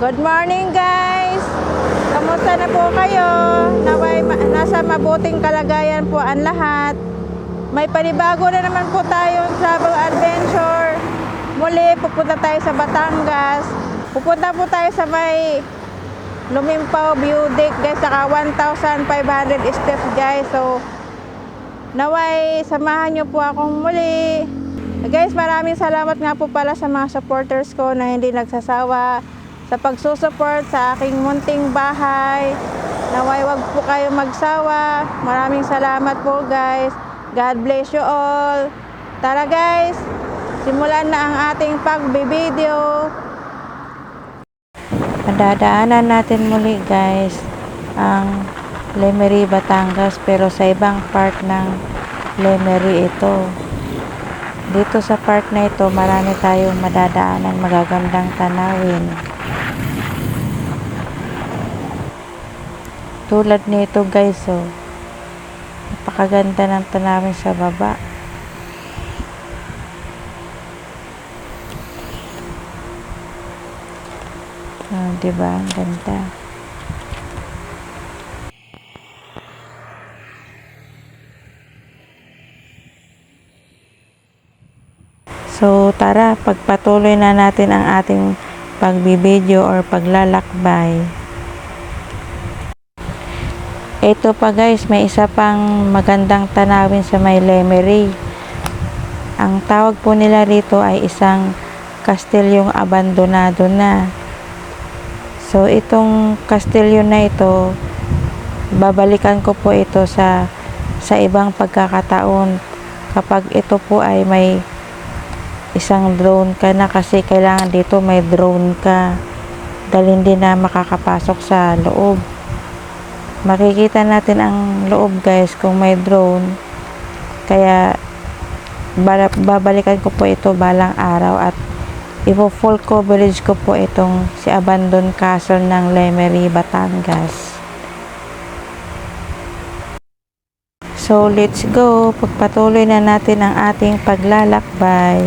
Good morning guys! Kamusta na po kayo? Naway nasa mabuting kalagayan po ang lahat. May panibago na naman po tayong travel adventure. Muli pupunta tayo sa Batangas. Pupunta po tayo sa may Lumimpaw View Deck guys, saka 1,500 steps guys. So naway samahan nyo po akong muli. Guys, maraming salamat nga po pala sa mga supporters ko na hindi nagsasawa sa pagsusupport sa aking munting bahay. Naway wag po kayo magsawa. Maraming salamat po guys. God bless you all. Tara guys, simulan na ang ating pagbibideo. Madadaanan natin muli guys ang Lemery, Batangas, pero sa ibang part ng Lemery ito. Dito sa part na ito, marami tayong madadaanan, magagandang tanawin. Tulad nito guys, oh. Napakaganda ng tanawin sa baba. Oh, diba? Ang ganda. So, tara, pagpatuloy na natin ang ating pagbibideo or paglalakbay. Ito pa guys, may isa pang magandang tanawin sa may Lemery. Ang tawag po nila rito ay isang kastilyong abandonado na. So, itong kastilyo na ito, babalikan ko po ito sa ibang pagkakataon kapag ito po ay may isang drone ka na, kasi kailangan dito may drone ka dahil hindi na makakapasok sa loob. Makikita natin ang loob guys kung may drone, kaya babalikan ko po ito balang araw at full coverage ko po itong si Abandon Castle ng Lemery, Batangas. So let's go, pagpatuloy na natin ang ating paglalakbay.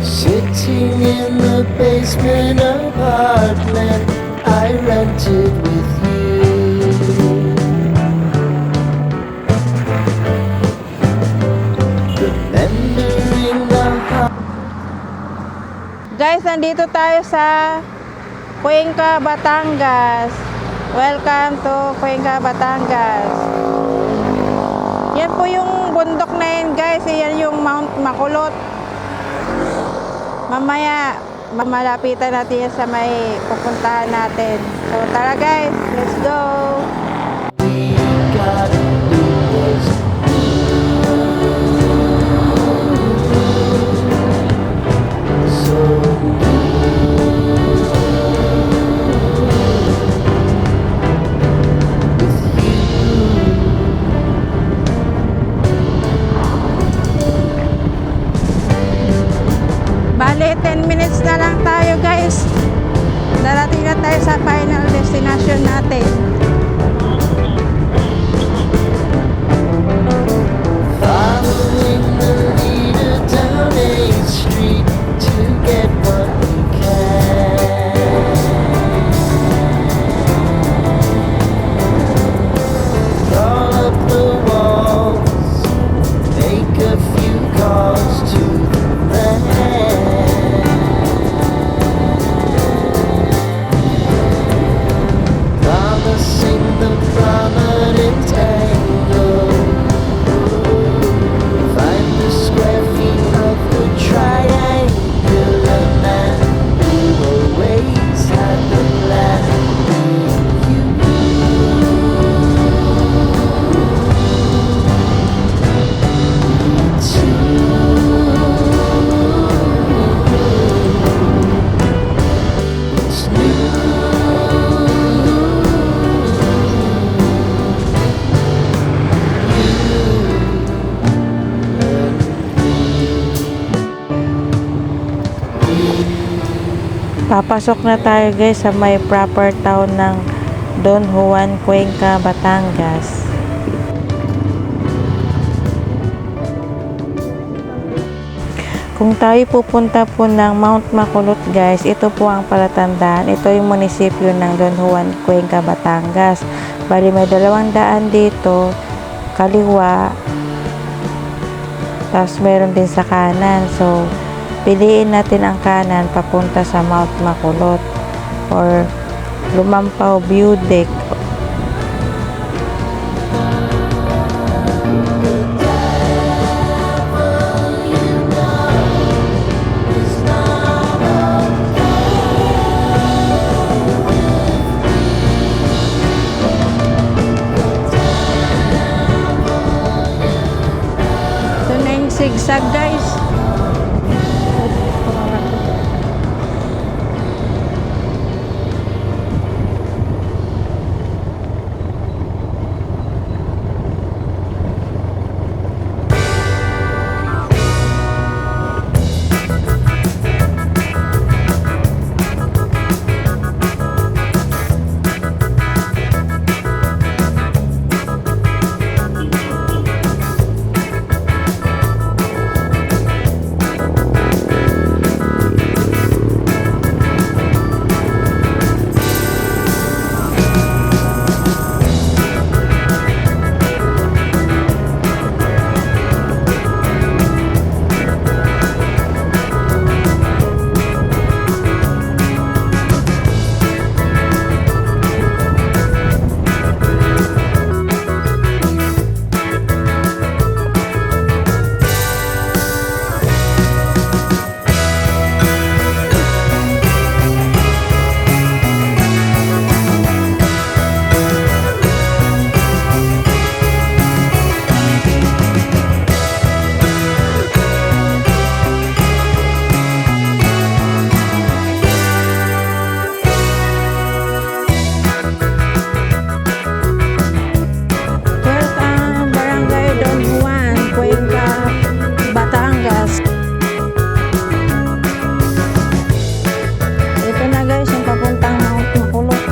Sitting in the basement apartment I rented with you. Remembering the Guys, nandito tayo sa Cuenca, Batangas. Welcome to Cuenca, Batangas. Yan po yung bundok na yun guys. Yan yung Mount Makulot. Mamaya, malapitan natin yan sa may pupuntahan natin. So, tara guys, let's go! we got was so Bale, 10 minutes na lang tayo guys. Darating na tayo sa final destination natin. following the leader down 8th Street to get what we can. Crawl up the walls, make a few calls to the land. Promising the prominent angle. Find the square feet of the triangular man who always had the plan with you. It's Papasok na tayo guys sa may proper town ng Don Juan, Cuenca, Batangas. Kung tayo pupunta po ng Mount Makulot guys, ito po ang palatandaan. Ito yung munisipyo ng Don Juan, Cuenca, Batangas. Bali may 200 dito, kaliwa, tapos meron din sa kanan. So, piliin natin ang kanan papunta sa Mount Makulot or Lumampaw View Deck. Ito na yung zigzag guys. Welcome, Barangay Don Juan, Cuenca, Batangas. Ito na guys, yung papuntang Mount Makulot.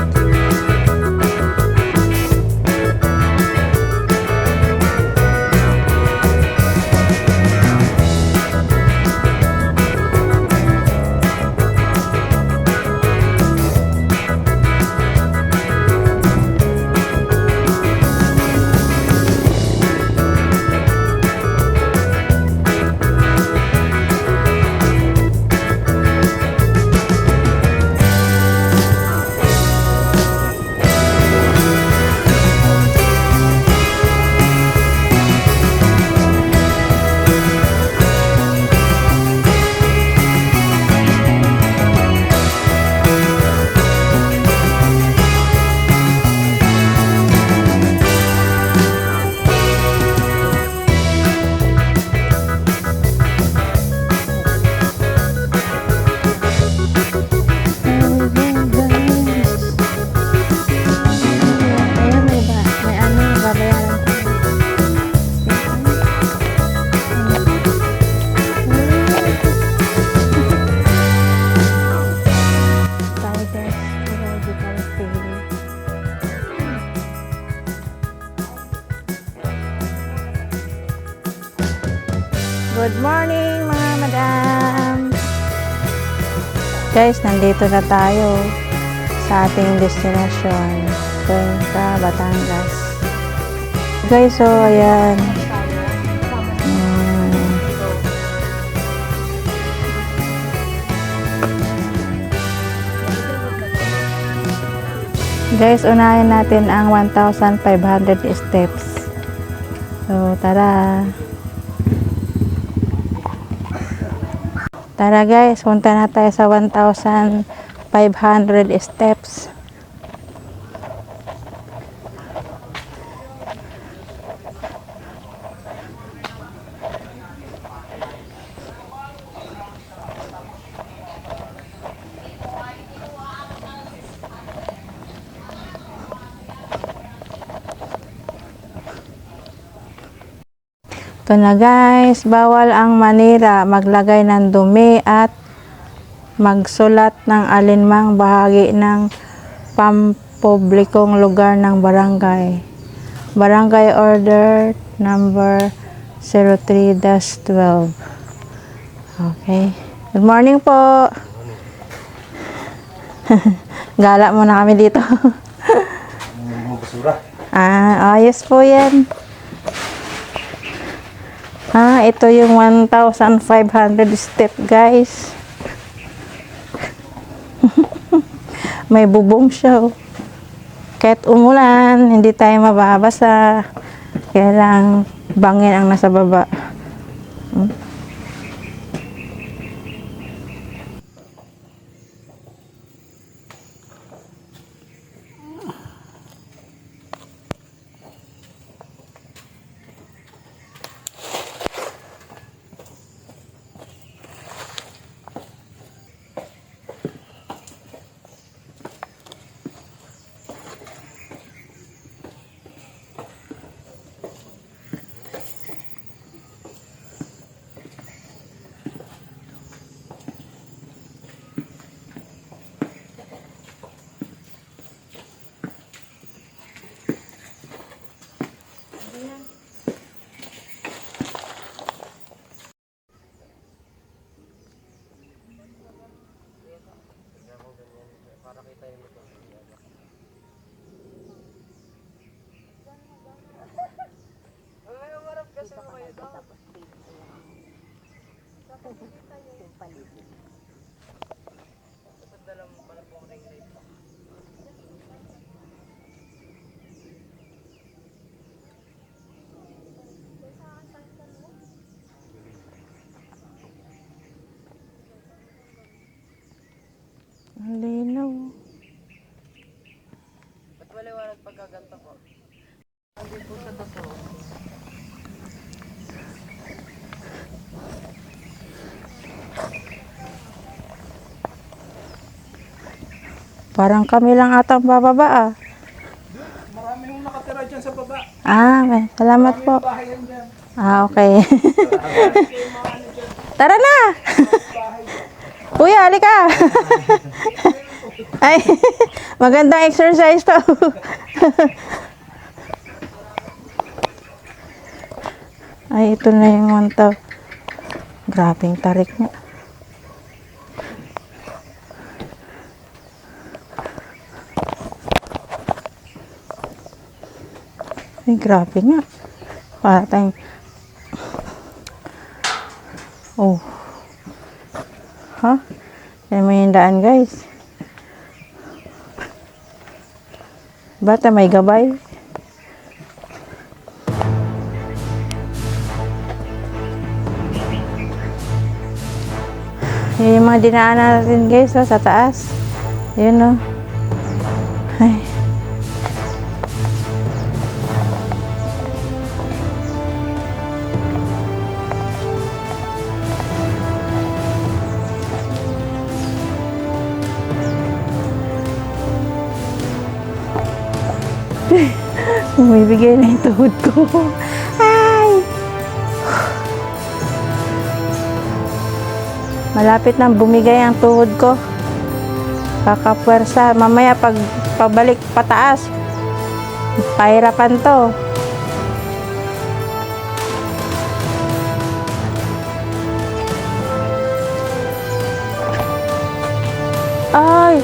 Ayan, may ano, babayaran ko. Tigers, Zoological Field. Good morning mga madam! Guys, nandito na tayo sa ating destination, Cuenca, Batangas. Guys, so ayan. Guys, unahin natin ang 1,500 steps. So, tara. Tara guys, punta na tayo sa 1,500 steps. Ito na guys, bawal ang manira, maglagay ng dumi at magsulat ng alinmang bahagi ng publikong lugar ng barangay. Barangay Order number 03-12. Okay. Good morning po. Gala muna kami dito. Ayos po yan. Ito yung 1,500 step, guys. May bubong siya. Oh. Kahit umulan, hindi tayo mababasa. Kaya lang bangin ang nasa baba. Ang linaw. Ba't maliwanag pagkaganto po? Hindi po sa totoo. Parang kami lang atang bababa. Marami yung nakatira dyan sa baba. Salamat po. Bahayan dyan. Okay. Tara na! Kuya, halika! Ay, magandang exercise to. Ay, ito na yung montaw. Grabing tarik nga. Ay, grabe nga. Para tayong... Oh. Yan mo yung daan, guys. Bata may gabay. Yan yung mga dinaanan natin, guys, sa taas. Yun, Ay. Bumibigay na yung tuhod ko. Ay! Malapit nang bumigay ang tuhod ko. Kakapwersa. Mamaya pagbalik pataas, pahirapan to. Ay!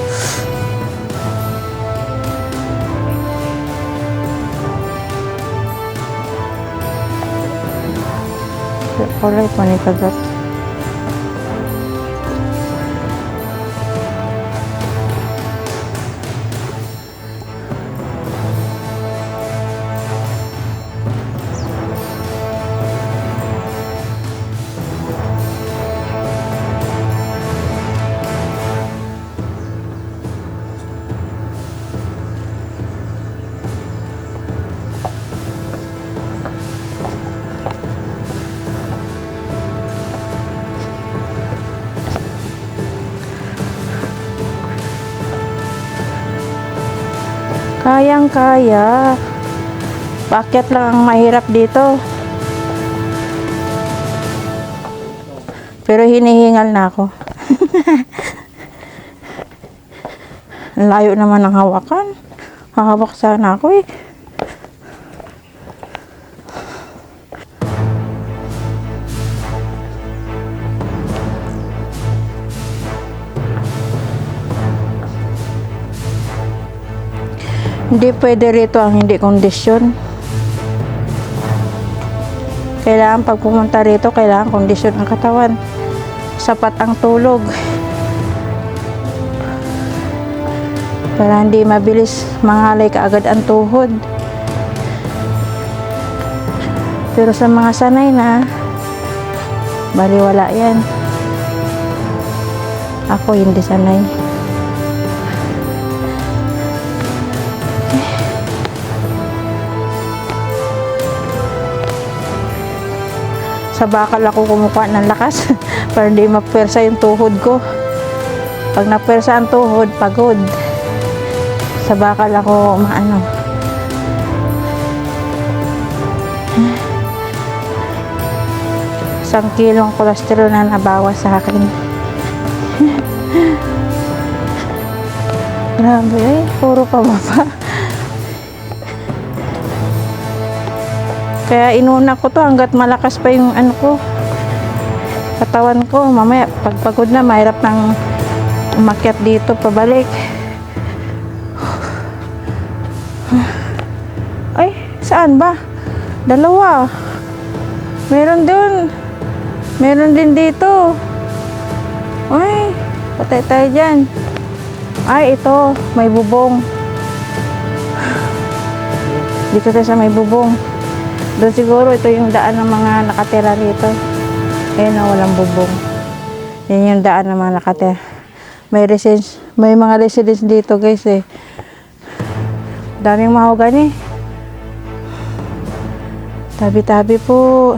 Kulay pa ni kagat. Kayang-kaya. Paakyat lang ang mahirap dito. Pero hinihingal na ako. Layo naman ang hawakan. Hahawak sana ako eh. Hindi pwede rito ang hindi kondisyon. Kailangan pag pumunta rito, kailangan kondisyon ang katawan. Sapat ang tulog. Para hindi mabilis mangalay kaagad ang tuhod. Pero sa mga sanay na, baliwala yan. Ako hindi sanay. Sa bakal ako kumukuha ng lakas para hindi mapwersa yung tuhod ko. Pag napwersa ang tuhod, pagod. Sa bakal ako maano. Isang kilong kolesterol na nabawas sa akin. Grabe eh, puro pababa. Kaya inuna ko to hanggat malakas pa yung ano ko, katawan ko. Mamaya pagpagod na, mahirap nang umakyat dito pabalik. Ay, saan ba? Dalawa. Meron dun. Meron din dito. Ay, patay tayo dyan. Ay, ito. May bubong. Dito tayo sa may bubong. Doon siguro ito yung daan ng mga nakatira rito. Ayun na, walang bubong. Yan yung daan ng mga nakatira. May mga residence dito guys eh. Daming mahogani. Tabi-tabi po.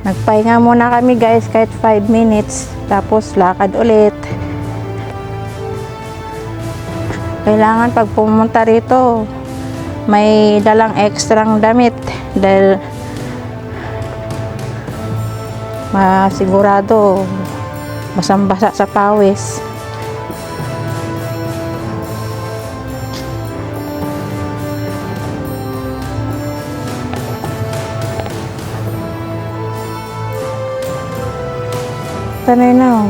Nagpahinga muna kami guys kahit 5 minutes. Tapos lakad ulit. Kailangan pag pumunta rito, may dalang ekstrang damit dahil masigurado basang-basa sa pawis. Tanay na oh.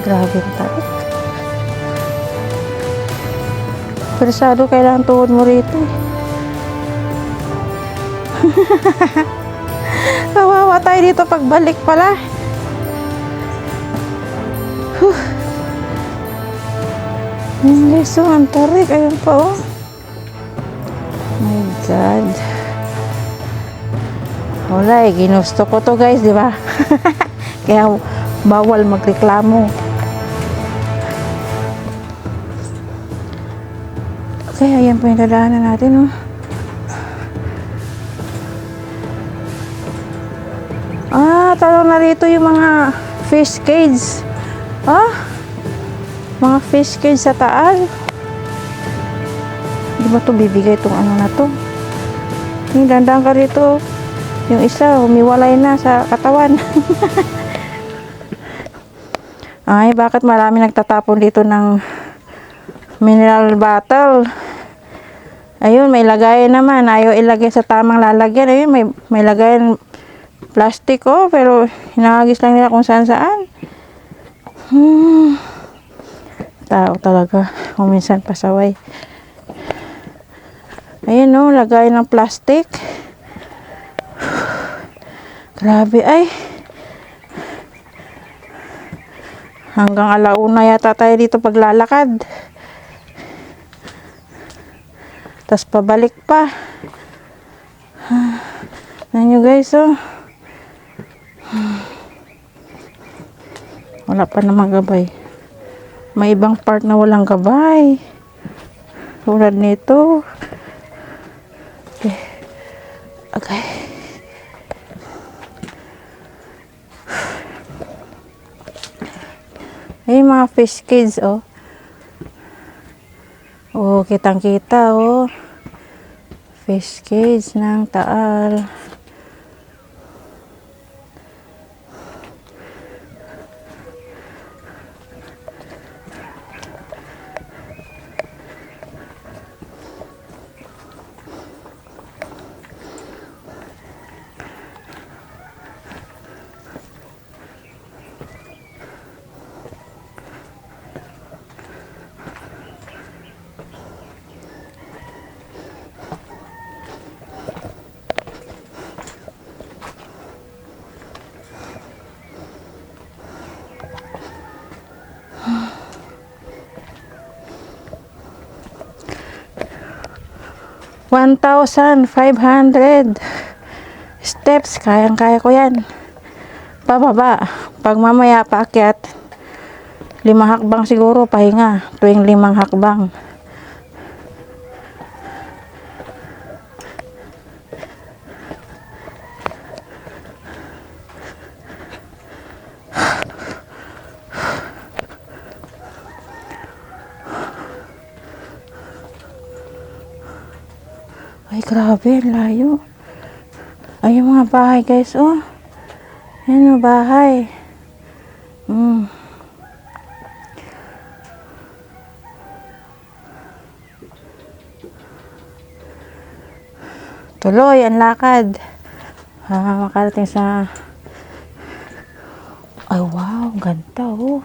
Grabe ang tarik. Persado kailangan tuhod mo rito eh. Kawawa tayo dito pagbalik pala. Hindi, so ang tarik. Ayun pa oh. My God. Wala eh, ginusto ko to guys, di ba? Kaya bawal magreklamo. Okay, ayan po yung dadaanan natin, oh. Talo na rito yung mga fish cage. Mga fish cage sa Taal. Di ba ito bibigay itong ano na to? Dandang ka rito. Yung isa, humiwalay na sa katawan. Ay, bakit marami nagtatapon dito ng mineral bottle? Ayun, may lagayan naman. Ayaw ilagay sa tamang lalagyan. Ayun, may lagayan plastic, oh. Pero hinahagis lang nila kung saan-saan. Tao talaga. Kung minsan pasaway. Ayun, oh. Lagayan ng plastic. Grabe, ay. Hanggang alauna yata tayo dito paglalakad. Tapos pabalik pa. Tignan nyo guys, oh. Wala pa namang gabay. May ibang part na walang gabay. Tulad nito. Okay. Okay. Ay, mga fish cage, oh. Oh, kitang-kita, oh. Fish cage ng Taal. 1,500 steps. Kayang-kaya ko yan. Pababa. Pag mamaya paakyat, 5 hakbang siguro, pahinga. Tuwing 5 hakbang. Ay, grabe, ang layo. Ay, yung mga bahay, guys, oh. Yan yung bahay. Tuloy ang lakad. Makarating sa... Ay, wow, ganda, oh.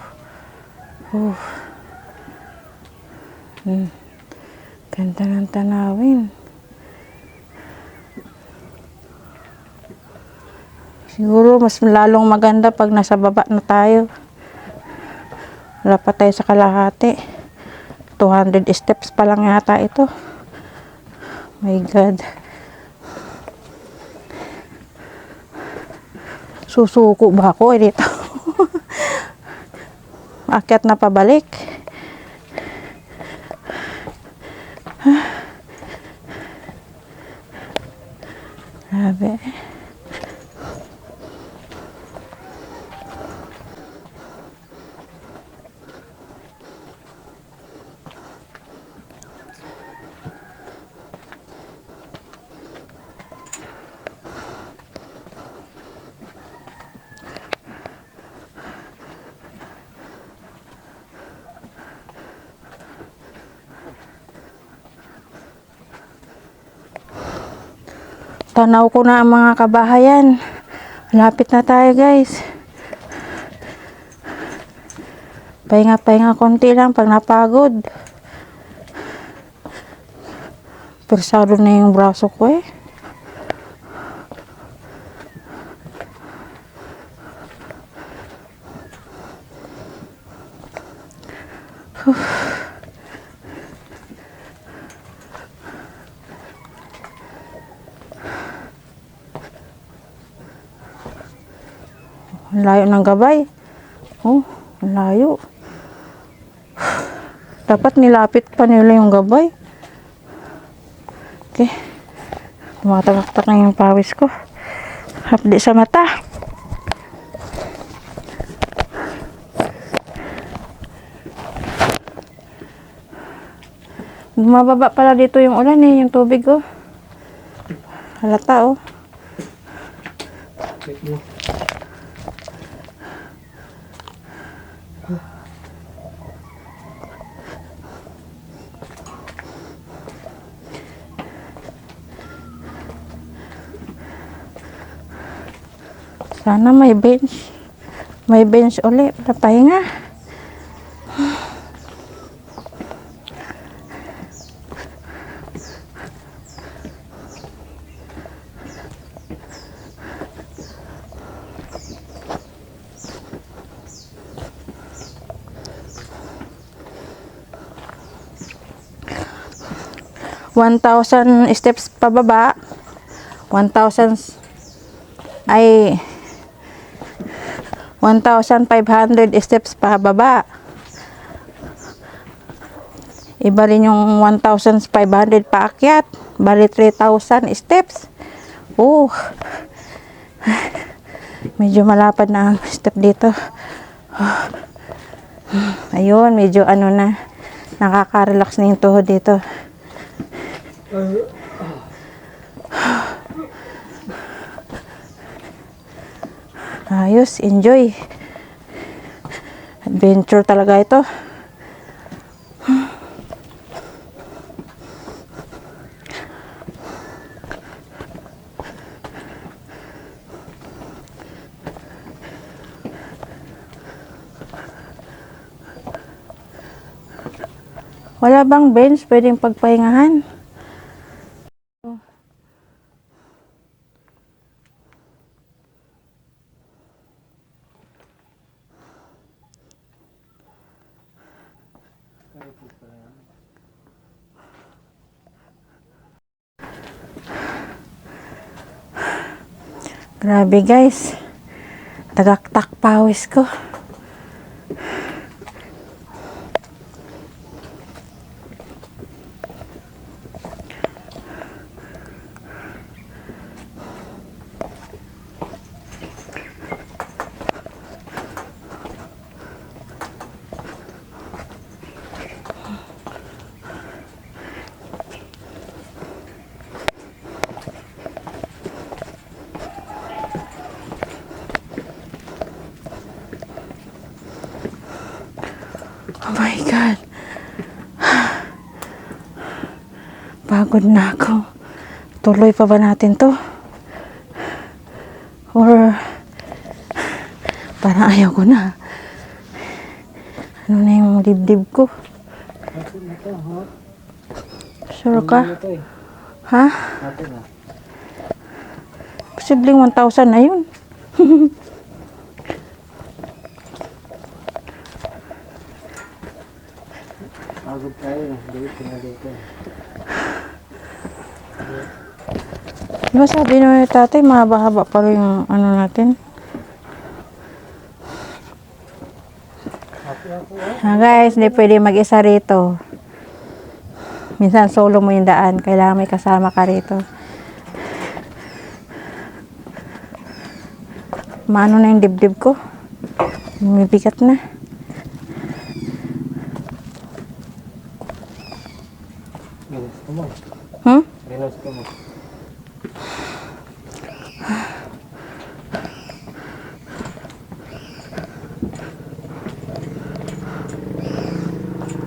Ganda ng tanawin. Siguro mas lalong maganda pag nasa baba na tayo. Wala pa tayo sa kalahati. 200 steps pa lang yata ito. My God. Susuko ba ako dito? Akyat na pabalik. Grabe. Tanaw ko na ang mga kabahayan. Lapit na tayo, guys. Pahinga-pahinga konti lang pag napagod. Persado na yung braso ko eh. Ang layo ng gabay. Oh, ang layo. Dapat nilapit pa nila yung gabay. Okay. Tumatakak na yung pawis ko. Hapdi sa mata. Bumababa pala dito yung ulan eh, yung tubig oh. Halata oh. Sana may bench. May bench ulit para pahinga. $1,000 steps pababa. 1,000 ay 1,500 steps pababa. Iba rin yung 1,500 paakyat. Bali 3,000 steps. Oh. Medyo malapad na ang step dito. Ayun, medyo ano na. Nakaka-relax na yung tuhod dito. Ayos, enjoy. Adventure talaga ito. Wala bang bench pwedeng pagpahingahan? Grabe guys. Tagaktak pawis ko. Oh my God. Pagod na ako. Tuloy pa ba natin to? Or parang ayaw ko na. Ano na yung dibdib ko? Sure ka? Ha? Posibleng 1,000 na yun. Pagod tayo. Dito na dito. Diba sabi naman ni tatay, mahaba-haba pa rin yung ano natin. Guys, hindi pwede mag-isa rito. Minsan solo mo yung daan. Kailangan may kasama ka rito. Maano na yung dibdib ko. Bumibigat na. Gusto mo. Hmm? Gusto mo.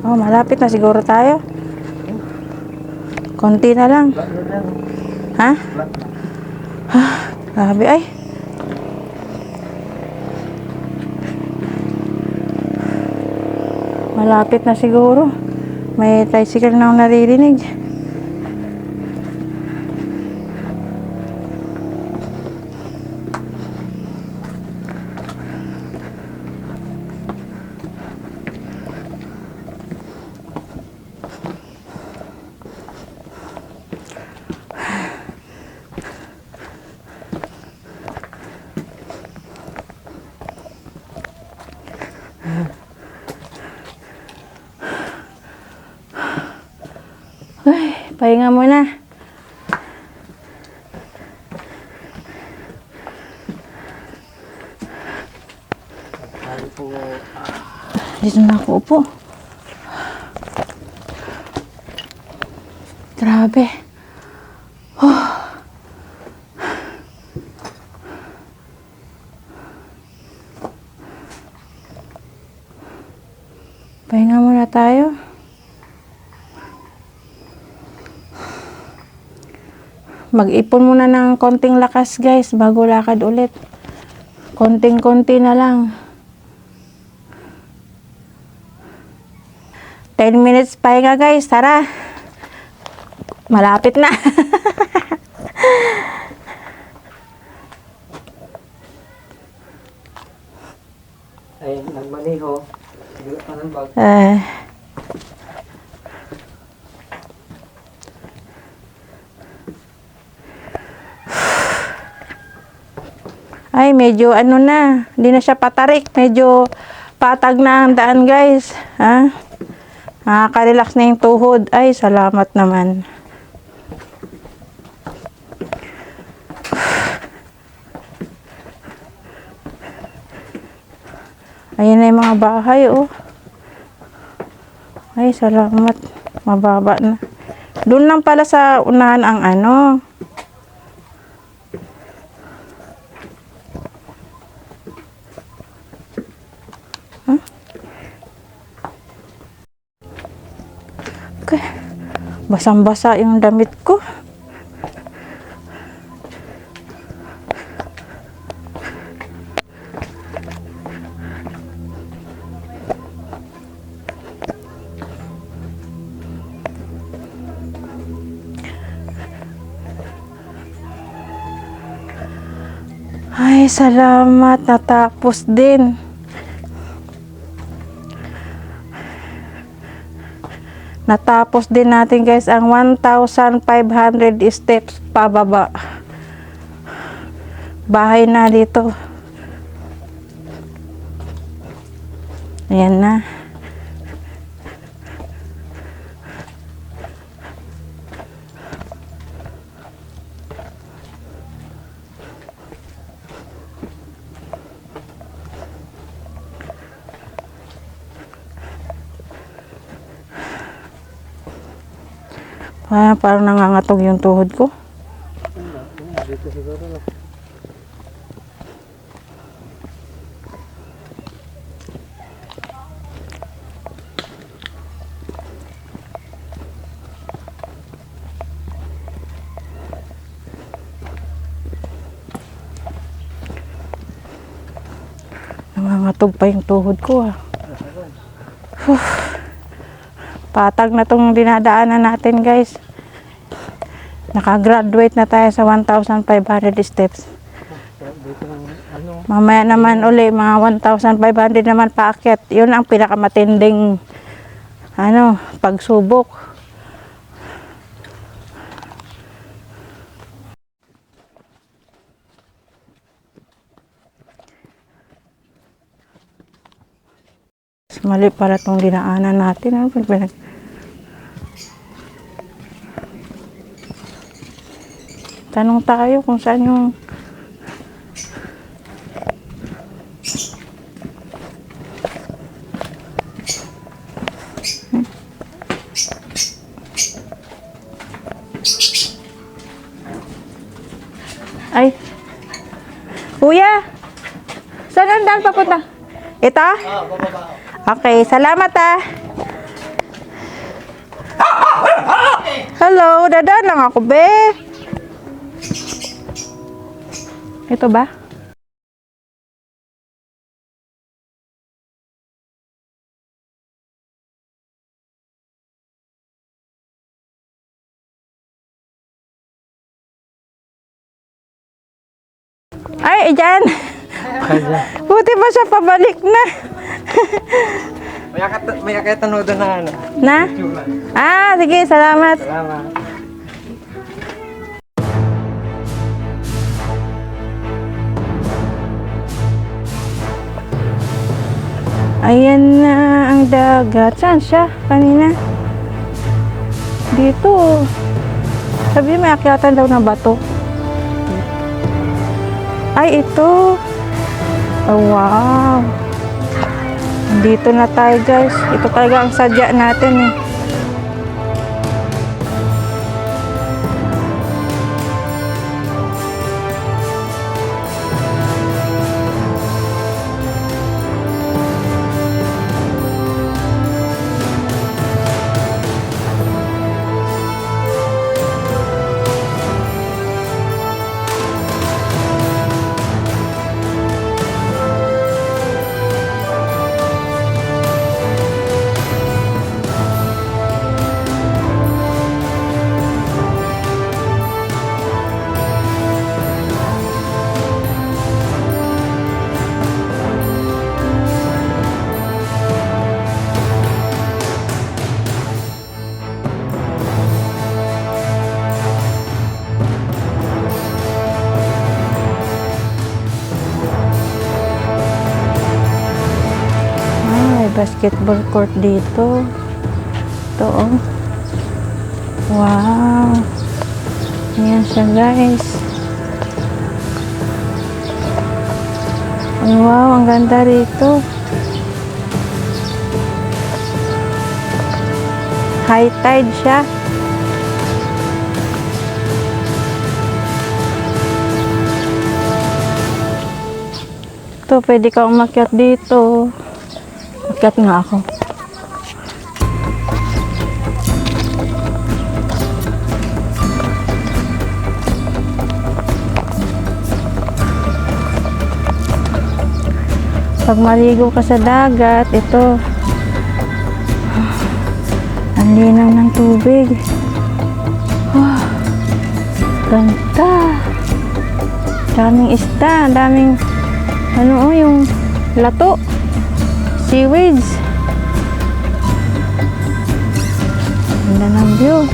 Oh, malapit na siguro tayo. Konti na lang. Ha? Grabe ay. Malapit na siguro. May tricycle na akong naririnig. Ay, pahinga muna. Sabi po, Dito na ako upo. Grabe. Pahinga muna tayo. Mag-ipon muna ng konting lakas guys bago lakad ulit. Konting-konti na lang. 10 minutes pahinga guys, tara. Malapit na. ay, nagmaniho. Siguro pa ng bag. Ay, medyo ano na. Hindi na siya patarik. Medyo patag na ang daan guys. Ha? Nakaka-relax na yung tuhod. Ay, salamat naman. Ayan na yung mga bahay, oh. Ay, salamat. Mababa na. Doon lang pala sa unahan ang ano. Huh? Okay. Basang-basa yung damit ko. Ay, salamat. Natapos din. Natapos din natin guys ang 1,500 steps pababa. bahay na dito. Ayan na. Parang nangangatog yung tuhod ko. Dito siguro na. Nangangatog pa yung tuhod ko ah. Patag na tong dinadaanan natin guys. Nakagraduate na tayo sa 1,500 steps. Dito ng ano. Mamaya naman uli mga 1,500 naman paakyat. Yun ang pinakamatinding pagsubok. Mali para tong dinaanan natin. Tanong tayo kung saan yung Ay. Kuya. Saan ang daan papunta? Ito? Okay, salamat ah. Hello, dadaan lang ako, be. Ito ba? Ay, dyan. Buti pa siya pabalik na. May akit doon na ano. Na? Ah, sige, salamat. Salamat. Ayan na ang dagat. Saan siya? Kanina? Dito. Sabi may akyatan daw na bato. Ay, ito. Oh, wow. Dito na tayo, guys. Ito talaga ang sadya natin eh. Basketball court dito. Ito oh. Wow. Ayan siya guys. Wow, ang ganda rito. High tide siya. Ito, pwede ka umakyat dito. Akyat nga ako. Pag maligo ka sa dagat, ito. Ang linaw ng tubig. Oh, ganda. Daming isda, daming yung lato. Seaweeds. Ganda ng view.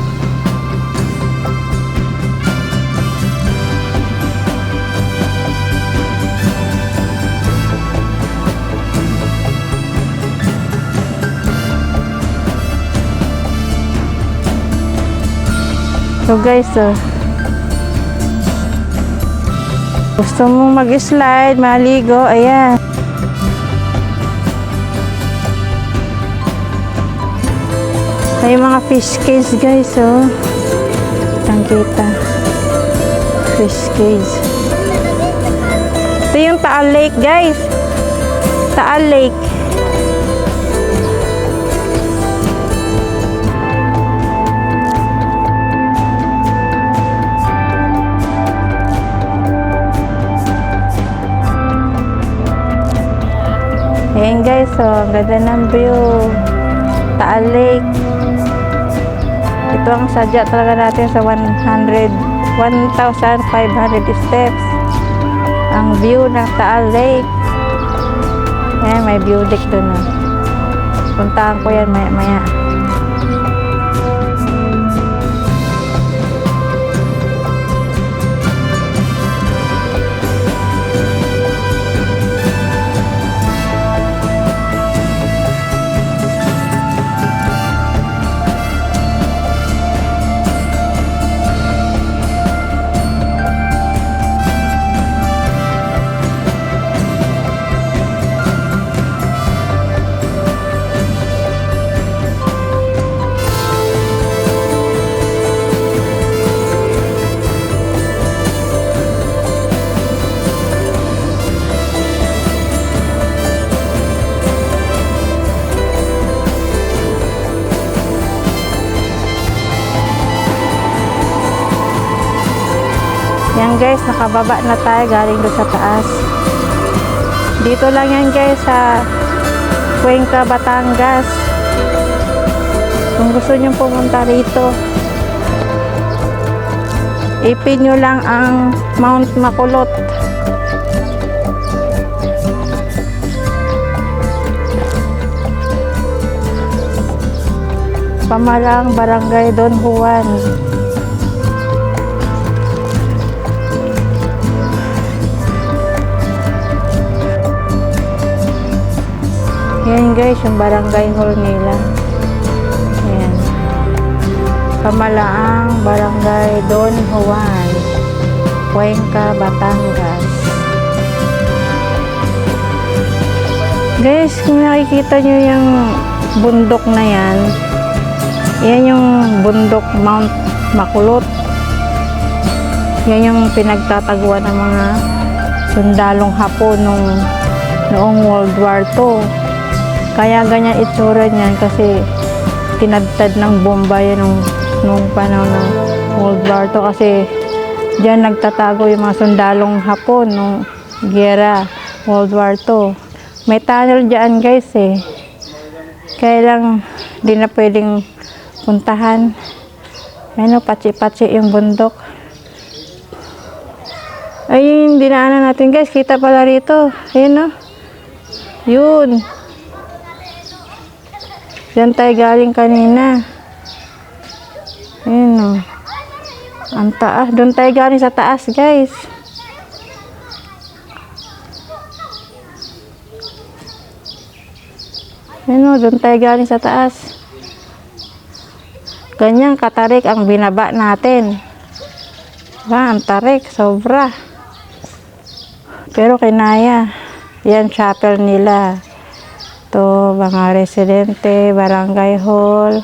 So guys, gusto mong mag-slide, maligo, ayan. May mga fish cage guys, kita. Fish cage. Ito yung Taal Lake guys. Taal Lake. Ayan guys, ang ganda ng view. Taal Lake. Ito ang sadya talaga natin sa 1,500 steps. Ang view ng Taal Lake. Ayan, may view deck doon. Puntahan ko yan maya. Yan guys, nakababa na tayo galing doon sa taas. Dito lang yan guys sa Cuenca, Batangas. Kung gusto nyo pumunta rito, ipin nyo lang ang Mount Makulot. Pamalang Barangay Don Juan. Yan guys, yung barangay hall nila. Ayan. Pamalaang Barangay Don Juan, Cuenca, Batangas. Guys, kung nakikita nyo yung bundok na yan, yan yung bundok Mount Makulot. Yan yung pinagtataguan ng mga sundalong Hapon noong World War II. Kaya ganyan itsura niyan kasi tinadtad ng bomba yan nung panahon ng World War II kasi diyan nagtatago yung mga sundalong Hapon nung giyera World War II. May tunnel diyan guys kaya lang di na pwedeng puntahan. Ano, patsi-patsi yung bundok. Ayun, dinaanan natin guys, kita pala rito. Ayun yun. Diyan tayo galing kanina. Ayun ang taas. Doon tayo galing sa taas guys. Ayun doon tayo galing sa taas. Ganyan katarik ang binaba natin. Diba? Ang tarik, sobra. Pero kinaya. Yan chapel nila. Ito, mga residente, barangay hall,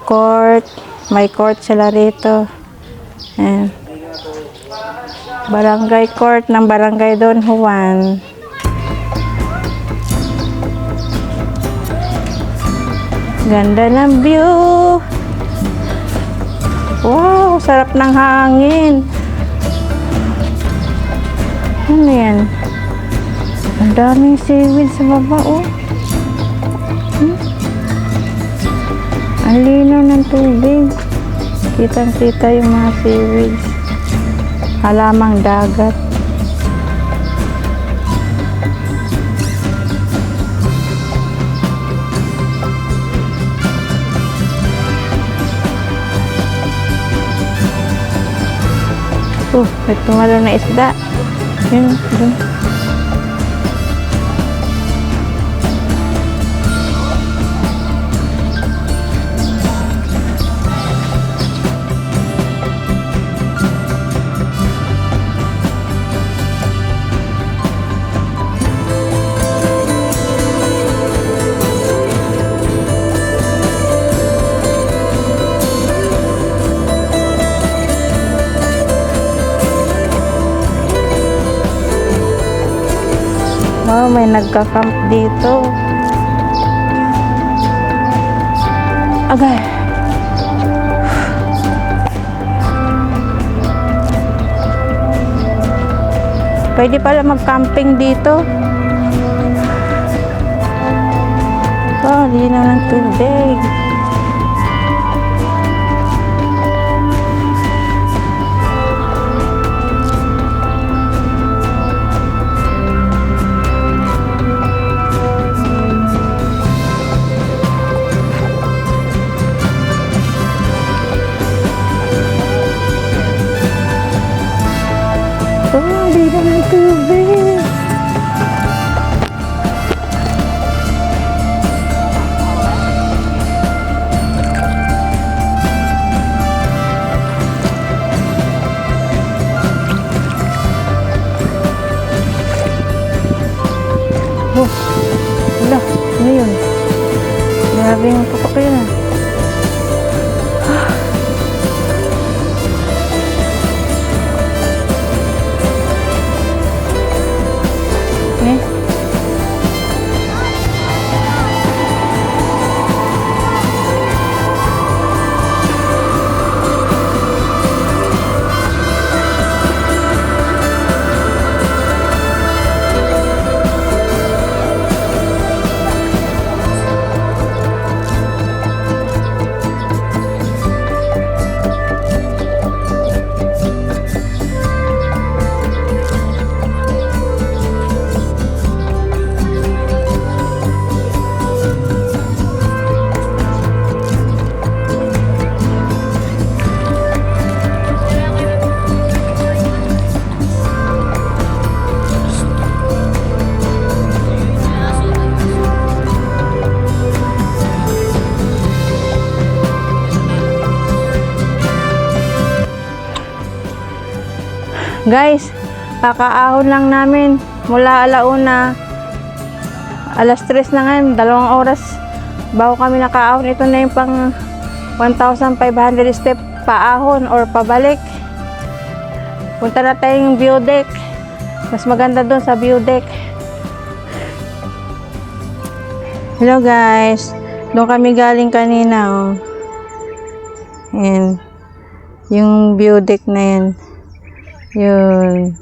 court. May court sila rito. Ayan. Barangay court ng Barangay Don Juan. Ganda ng view. Wow, sarap ng hangin. Ano yan? Ang daming seaweed sa baba, Ang linaw ng tubig. Kitang-kita yung mga seaweed. Halamang dagat. May tumalo na isda. Yun, dun. may nagka-camp dito. Agay. Pwede pala mag-camping dito. Oh, linaw ng tubig. Oh, linaw ng tubig. Oh, wala. Ano yun? Grabe yung putok yun ah. Eh? Guys, kakaahon lang namin mula alauna. Alas 3 na ngayon, 2 oras bago kami nakaahon. Ito na yung pang 1,500 step paahon or pabalik. Punta na tayong view deck. Mas maganda doon sa view deck. Hello guys, doon kami galing kanina. Oh. Yan. Yung view deck na yan. Yun.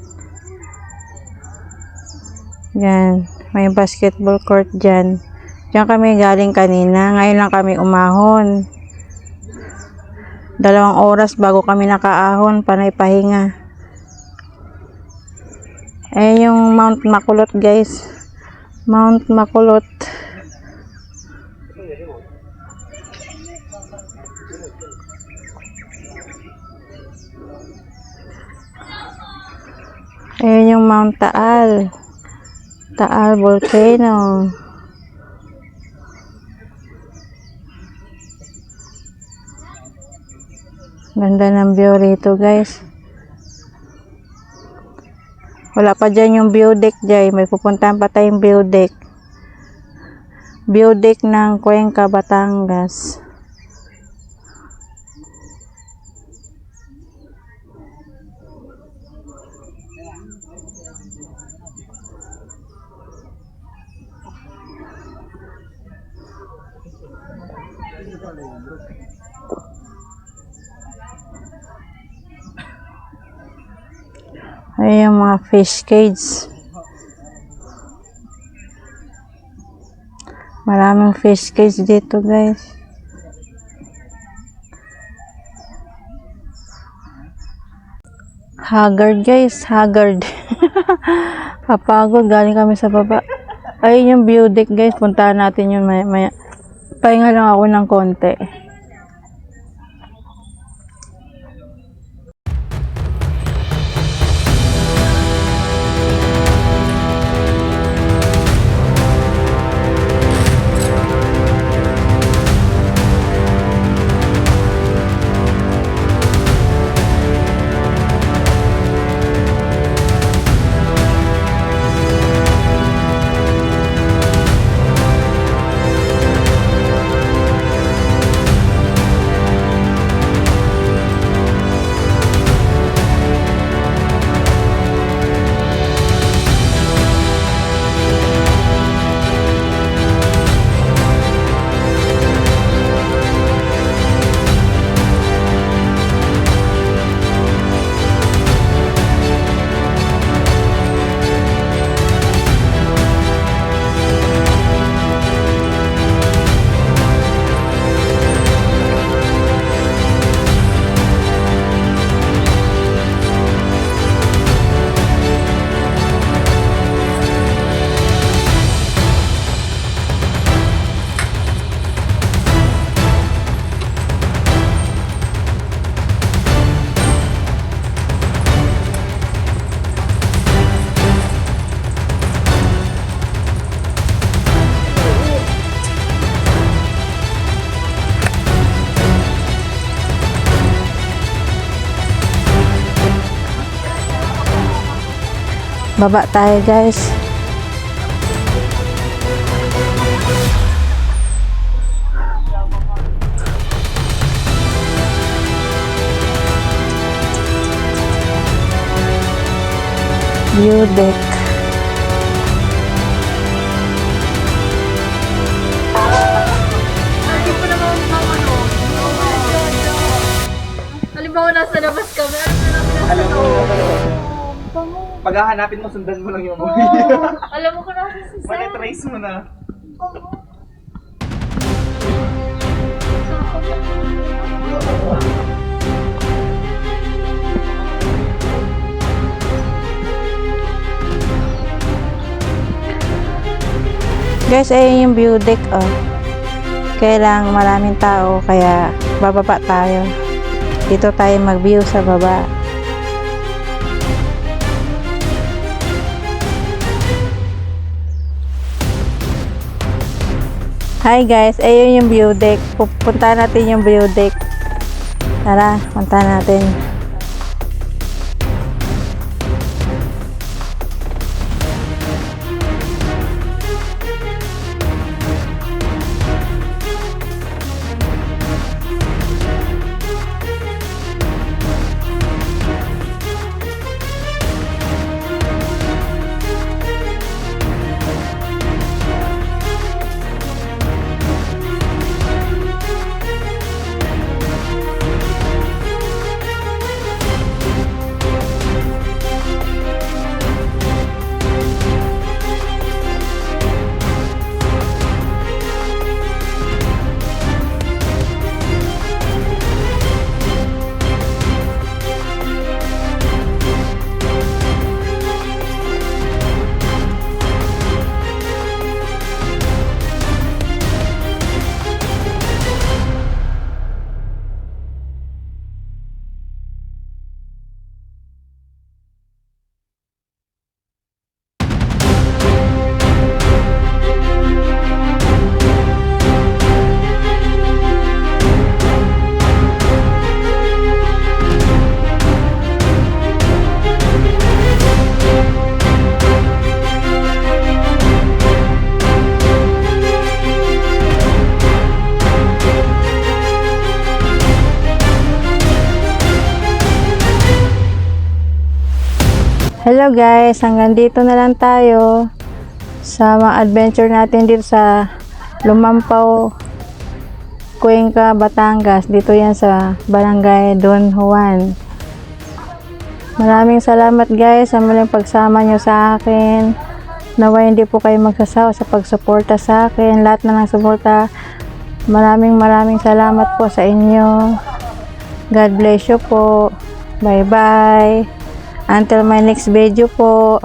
Yan. May basketball court dyan. Diyan kami galing kanina. Ngayon lang kami umahon. 2 oras bago kami nakaahon. Panay pahinga. Eh yung Mount Makulot guys. Mount Makulot. Ayan yung Mount Taal. Taal Volcano. Ganda ng view rito guys. Wala pa dyan yung view deck dyan. May pupuntahan pa tayong view deck. View deck ng Cuenca, Batangas. Ayan yung mga fish cage. Maraming fish cage dito guys. Haggard guys, haggard. Kapagod, galing kami sa baba. Ayun yung view deck guys, puntahan natin yun maya. Pahinga lang ako ng konti. Baba tayo guys. View deck. Hindi po naman ano. Halimbawa nasa labas kami, ano na Paghahanapin mo, sundan mo lang yung mga alam mo ko nasa si Sam. Mani-trace mo na. Guys, ayun yung view deck, oh. Kaya lang maraming tao, kaya bababa tayo. Dito tayo mag-view sa baba. Hi guys, ayun yung view deck. Pupunta natin yung view deck. Tara, punta natin. Hello guys, hanggang dito na lang tayo sa mga adventure natin dito sa Lumampaw, Cuenca, Batangas. Dito yan sa Barangay Don Juan. Maraming salamat guys sa muling pagsama nyo sa akin. Naway hindi po kayo magsasawa sa pagsuporta sa akin. Lahat na ng suporta, maraming salamat po sa inyo. God bless you po. Bye bye. Until my next video po.